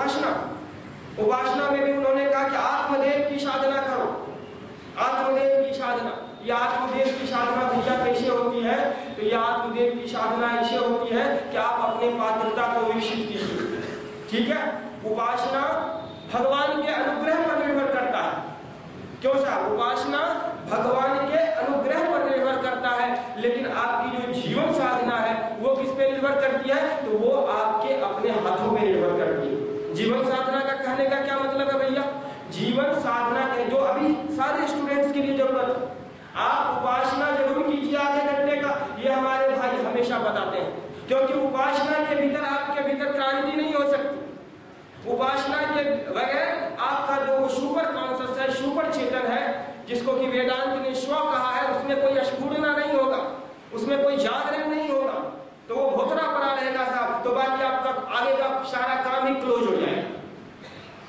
उपासना, उपासना में भी उन्होंने कहा कि आत्मदेव की साधना करो, आत्मदेव की साधना। यह आत्मदेव की साधना भैया कैसे होती है? तो यह आत्मदेव की साधना ऐसे होती है कि आप अपने पात्रता को विकसित कीजिए। ठीक है, उपासना भगवान के अनुग्रह पर निर्भर करता है। क्यों साहब? उपासना भगवान के अनुग्रह पर निर्भर करता है, लेकिन आपकी जो जीवन साधना है वो किस पे निर्भर करती है? तो वो आपके अपने हाथों में निर्भर करती है। जीवन साधना का कहने का क्या मतलब है भैया? जीवन साधना के जो अभी सारे स्टूडेंट्स के लिए जरूरत है, आप उपासना जरूर कीजिए आधे घंटे का, ये हमारे भाई हमेशा बताते हैं, क्योंकि उपासना के भीतर आपके भीतर क्रांति नहीं हो सकती। उपासना के बगैर आपका जो सुपर कॉन्शियस है, सुपर चेतन है, जिसको कि वेदांत ने स्व कहा है, उसमें कोई स्फुरना नहीं होगा, उसमें कोई जागरण नहीं होगा, तो वो भोतरा पड़ा रहेगा साहब, तो बाकी आपका आगे का सारा काम ही क्लोज हो जाएगा।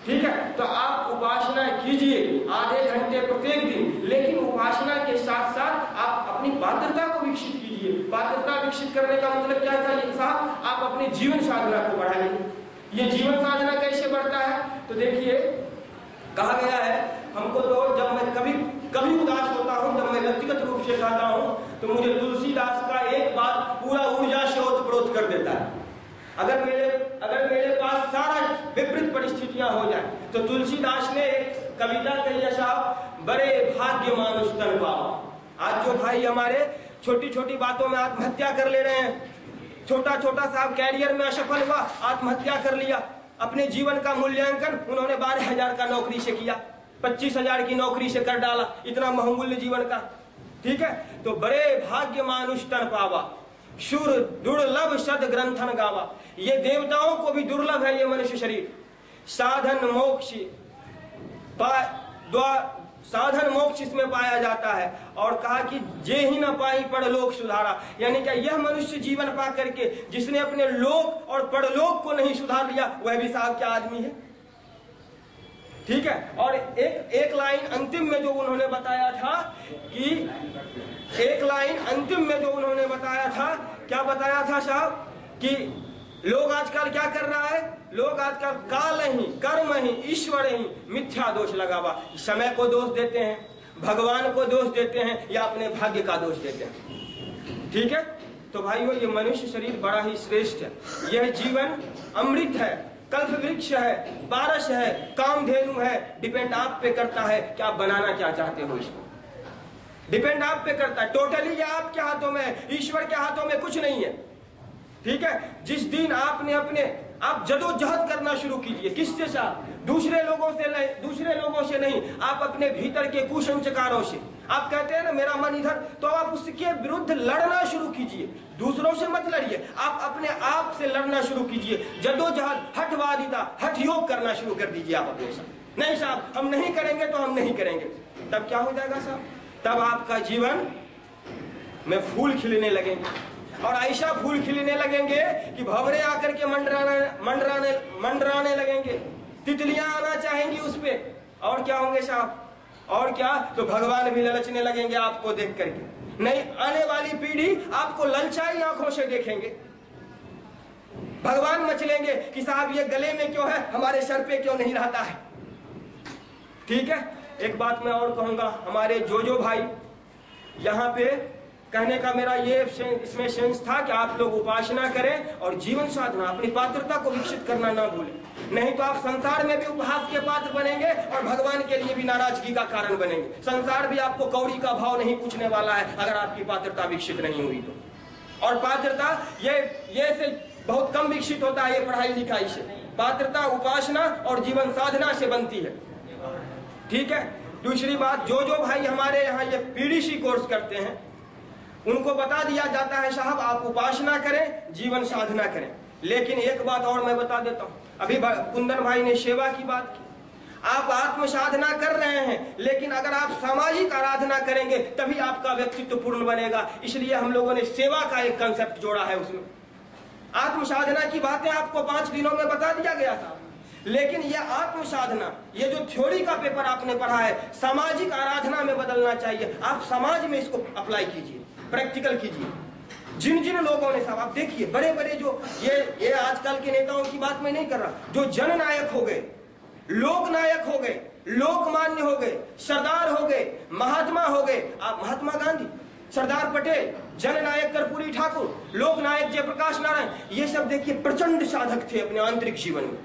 ठीक है, तो आप उपासना कीजिए आधे घंटे प्रत्येक दिन, लेकिन उपासना के साथ साथ आप अपनी पात्रता को विकसित कीजिए। पात्रता विकसित करने का मतलब क्या था साहब? आप अपने जीवन साधना को बढ़ाइए। ये जीवन साधना कैसे बढ़ता है? तो देखिए, कहा गया है हमको, तो जब मैं कभी उदास होता हूँ, जब मैं व्यक्तिगत रूप से कहता हूँ, तो मुझे तुलसीदास का एक बात पूरा ऊर्जा से ओतप्रोत कर देता है। अगर मेरे पास सारा विपरीत परिस्थितियां हो जाए, तो तुलसीदास ने एक कविता कही है साहब, बड़े भाग्य मानुष तन पावा। आज जो भाई हमारे छोटी छोटी बातों में आत्महत्या कर ले रहे हैं, छोटा छोटा साहब कैरियर में असफल हुआ, आत्महत्या कर लिया, अपने जीवन का मूल्यांकन उन्होंने 12,000 का नौकरी से किया, 25,000 की नौकरी से कर डाला, इतना बहुमूल्य जीवन का। ठीक है, तो बड़े भाग्य मानुष तन पावा, शुर दुर्लभ सद ग्रंथन गावा। ये देवताओं को भी दुर्लभ है ये मनुष्य शरीर। साधन मोक्ष इसमें पाया जाता है। और कहा कि जे ही न पाई परलोक सुधारा, यानी कि यह मनुष्य जीवन पा करके जिसने अपने लोक और परलोक को नहीं सुधार लिया, वह भी साहब क्या आदमी है। ठीक है, और एक लाइन अंतिम में जो उन्होंने बताया था कि क्या बताया था साहब, कि लोग आजकल क्या कर रहा है? लोग आजकल काल ही, कर्म ही, ईश्वर ही मिथ्या दोष लगावा। समय को दोष देते हैं, भगवान को दोष देते हैं, या अपने भाग्य का दोष देते हैं। ठीक है, तो भाइयों, ये मनुष्य शरीर बड़ा ही श्रेष्ठ है। यह जीवन अमृत है, कल्प वृक्ष है, पारस है, कामधेनु है। डिपेंड आप पे करता है कि आप बनाना क्या चाहते हो इसको। डिपेंड आप पे करता है, टोटली ये आपके हाथों में है, ईश्वर के हाथों में कुछ नहीं है। ठीक है, जिस दिन आप जदोजहद करना शुरू कीजिए, किससे साहब? दूसरे लोगों से नहीं, आप अपने भीतर के कुसंस्कारों से। आप कहते हैं ना मेरा मन इधर, तो आप उसके विरुद्ध लड़ना शुरू कीजिए, दूसरों से मत लड़िए, आप अपने आप से लड़ना शुरू कीजिए। जदोजहद, हठवादिता, हठ योग करना शुरू कर दीजिए आप अपने साथ। नहीं साहब, हम नहीं करेंगे तो हम नहीं करेंगे। तब क्या हो जाएगा साहब? तब आपका जीवन में फूल खिलने लगेंगे, और ऐसा फूल खिलने लगेंगे कि भंवरे आकर के मंडराने लगेंगे, तितलियां आना चाहेंगी उस पे। और क्या होंगे साहब? और क्या? तो भगवान भी ललचने लगेंगे आपको देख करके। नहीं, आने वाली पीढ़ी आपको ललचाई आंखों से देखेंगे। भगवान मचलेंगे कि साहब ये गले में क्यों है, हमारे सर पे क्यों नहीं रहता है। ठीक है, एक बात मैं और कहूंगा, हमारे जो भाई यहाँ पे कहने का मेरा ये इसमें सेंस था कि आप लोग उपासना करें और जीवन साधना, अपनी पात्रता को विकसित करना ना भूलें। नहीं तो आप संसार में भी उपहास के पात्र बनेंगे और भगवान के लिए भी नाराजगी का कारण बनेंगे। संसार भी आपको कौड़ी का भाव नहीं पूछने वाला है अगर आपकी पात्रता विकसित नहीं हुई तो। और पात्रता ये से बहुत कम विकसित होता है, ये पढ़ाई लिखाई से। पात्रता उपासना और जीवन साधना से बनती है। ठीक है, दूसरी बात, जो भाई हमारे यहाँ ये पीडीसी कोर्स करते हैं, उनको बता दिया जाता है साहब आप उपासना करें, जीवन साधना करें। लेकिन एक बात और मैं बता देता हूँ, अभी कुंदन भाई ने सेवा की बात की। आप आत्म साधना कर रहे हैं, लेकिन अगर आप सामाजिक आराधना करेंगे तभी आपका व्यक्तित्व पूर्ण बनेगा। इसलिए हम लोगों ने सेवा का एक कंसेप्ट जोड़ा है उसमें। आत्म साधना की बातें आपको 5 दिनों में बता दिया गया था, लेकिन यह आत्म साधना, ये जो थ्योरी का पेपर आपने पढ़ा है, सामाजिक आराधना में बदलना चाहिए। आप समाज में इसको अप्लाई कीजिए, प्रैक्टिकल कीजिए। जिन जिन लोगों ने साहब, आप देखिए बड़े बड़े जो ये आजकल के नेताओं की बात मैं नहीं कर रहा, जो जननायक हो गए, लोक नायक हो गए, लोकमान्य हो गए, सरदार हो गए, महात्मा हो गए, महात्मा गांधी, सरदार पटेल, जननायक कर्पूरी ठाकुर, लोकनायक जयप्रकाश नारायण, ये सब देखिए प्रचंड साधक थे अपने आंतरिक जीवन में।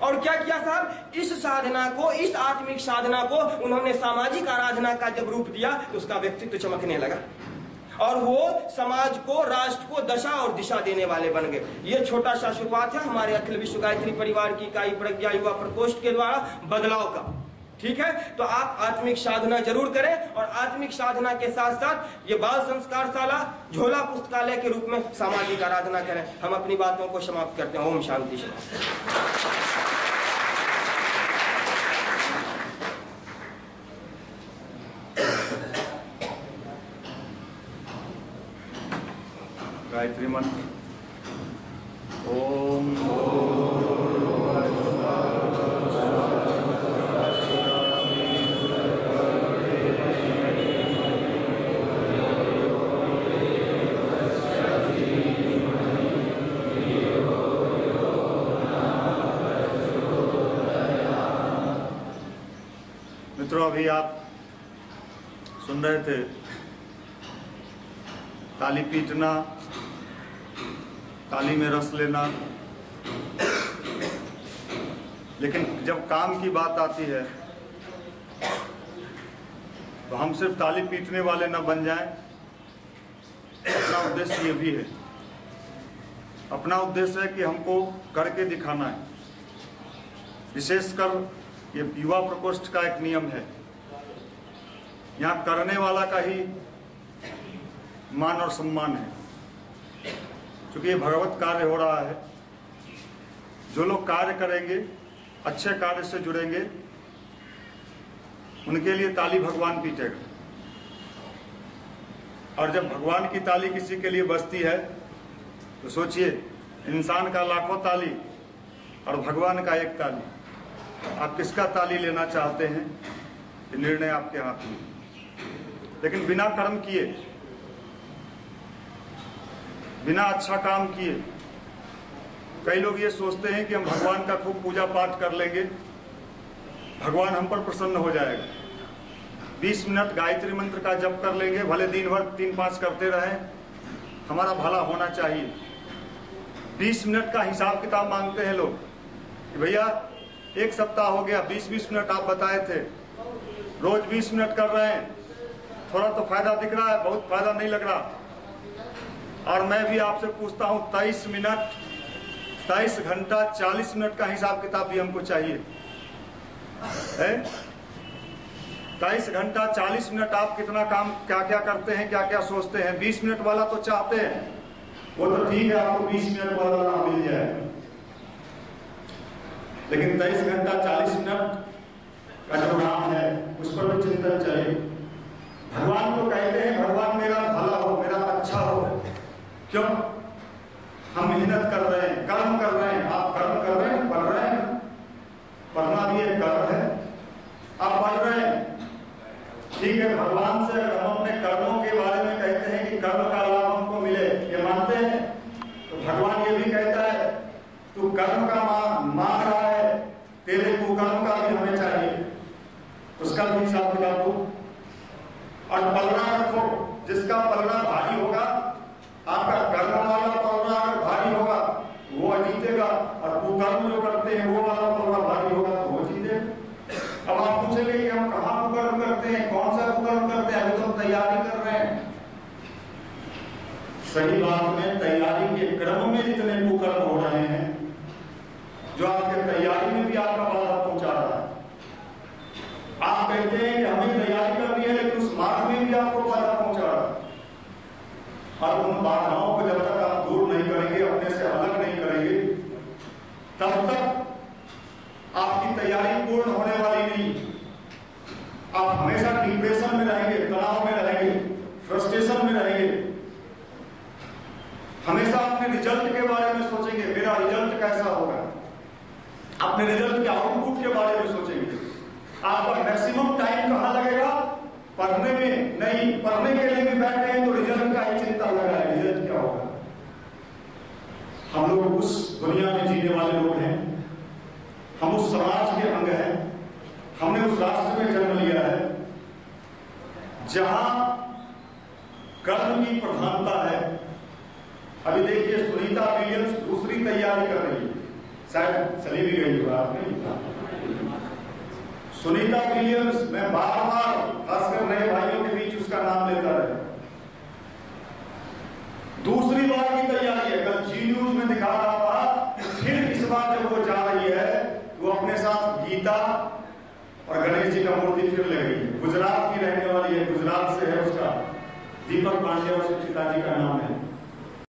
और क्या किया साहब, इस साधना को, इस आत्मिक साधना को उन्होंने सामाजिक आराधना का जब रूप दिया तो उसका व्यक्तित्व चमकने लगा और वो समाज को, राष्ट्र को दशा और दिशा देने वाले बन गए। ये छोटा सा शुरुआत है हमारे अखिल विश्व गायत्री परिवार की इकाई प्रज्ञा युवा प्रकोष्ठ के द्वारा बदलाव का। ठीक है, तो आप आत्मिक साधना जरूर करें और आत्मिक साधना के साथ साथ ये बाल संस्कार शाला, झोला पुस्तकालय के रूप में सामाजिक आराधना करें। हम अपनी बातों को समाप्त करते हैं। ओम शांति शांति। गायत्री मंत्र। ओम मित्रों, अभी आप सुन रहे थे ताली पीटना, ताली में रस लेना, लेकिन जब काम की बात आती है तो हम सिर्फ ताली पीटने वाले न बन जाएं। अपना उद्देश्य ये भी है, अपना उद्देश्य है कि हमको करके दिखाना है। विशेषकर ये युवा प्रकोष्ठ का एक नियम है, यहाँ करने वाला का ही मान और सम्मान है, क्योंकि ये भगवत कार्य हो रहा है। जो लोग कार्य करेंगे, अच्छे कार्य से जुड़ेंगे, उनके लिए ताली भगवान पीटेगा। और जब भगवान की ताली किसी के लिए बजती है तो सोचिए, इंसान का लाखों ताली और भगवान का एक ताली, आप किसका ताली लेना चाहते हैं, ये निर्णय आपके हाथ में। लेकिन बिना कर्म किए, बिना अच्छा काम किए, कई लोग ये सोचते हैं कि हम भगवान का खूब पूजा पाठ कर लेंगे, भगवान हम पर प्रसन्न हो जाएगा। 20 मिनट गायत्री मंत्र का जप कर लेंगे, भले दिन भर 3-5 करते रहें, हमारा भला होना चाहिए। 20 मिनट का हिसाब किताब मांगते हैं लोग कि भैया 1 सप्ताह हो गया, 20-20 मिनट आप बताए थे, रोज 20 मिनट कर रहे हैं, थोड़ा तो फायदा दिख रहा है, बहुत फायदा नहीं लग रहा। और मैं भी आपसे पूछता हूं, 23 घंटा 40 मिनट का हिसाब किताब भी हमको चाहिए है। 23 घंटा 40 मिनट आप कितना काम, क्या क्या करते हैं, क्या क्या सोचते हैं। 20 मिनट वाला तो चाहते हैं, वो तो ठीक है, आपको 20 मिनट वाला मिल जाए, लेकिन 23 घंटा 40 मिनट का जो नाम है उस पर भी चिंतन चले। भगवान को कहते हैं, भगवान मेरा भला हो, मेरा अच्छा हो। क्यों? हम मेहनत कर रहे हैं, कर्म कर रहे हैं। आप कर्म कर रहे हैं, पढ़ रहे हैं, पढ़ना भी एक कर्म है। आप पढ़ रहे हैं, ठीक है। भगवान से अगर हम अपने कर्मों के बारे में कहते हैं कि कर्म का लाभ हमको मिले, ये मानते हैं, तो भगवान ये भी कहता है तू कर्म का मांग रहा है, तेरे कुकर्म का भी हमें चाहिए, उसका भी हिसाब किताब दो। और पलड़ा रखो, जिसका पलड़ा भारी होगा, आपका कर्म वाला पलड़ा अगर भारी होगा वो जीतेगा, और कुकर्म जो करते हैं वो वाला पलड़ा भारी होगा तो वो जीतेगा। अब आप पूछेंगे कि हम कहाँ कुकर्म करते हैं, कौन सा कुकर्म करते हैं, अभी तो हम तैयारी कर रहे हैं। सही बात में तैयारी के क्रम में जितने कुकर्म हो रहे हैं, जो आपके तैयारी में भी आपका बाधा पहुंचा रहा है। आप कहते हैं कि हमें तैयारी करनी है, लेकिन उस मार्ग में भी आपको बाधा पहुंचा रहा है। और उन बाधाओं को जब तक आप दूर नहीं करेंगे, अपने से अलग नहीं करेंगे, तब तक आपकी तैयारी पूर्ण होने वाली नहीं। आप हमेशा डिप्रेशन में रहेंगे, तनाव में रहेंगे, फ्रस्ट्रेशन में रहेंगे, हमेशा अपने रिजल्ट के बारे में सोचेंगे, मेरा रिजल्ट कैसा होगा, अपने रिजल्ट के आउटपुट के बारे में सोचेंगे। आपका मैक्सिमम टाइम कहां लगेगा? पढ़ने में नहीं। पढ़ने के लिए भी बैठे हैं तो रिजल्ट का ही चिंता लगा है, रिजल्ट क्या होगा। हम लोग उस दुनिया में जीने वाले लोग हैं, हम उस समाज के अंग हैं, हमने उस राष्ट्र में जन्म लिया है जहां कर्म की प्रधानता है। अभी देखिए सुनीता विलियम्स दूसरी तैयारी कर रही है, शायद चली भी गई होगा आपने। सुनीता विलियम्स, मैं बार बार खासकर नए भाइयों के बीच उसका नाम लेता रहा, दूसरी बार की तैयारी है। कल जी न्यूज में दिखा रहा था, फिर इस बार जब वो जा रही है वो अपने साथ गीता और गणेश जी का मूर्ति फिर ले गई। गुजरात की रहने वाली है, गुजरात से है, उसका दीपक पांडे, उसके पिताजी का नाम है।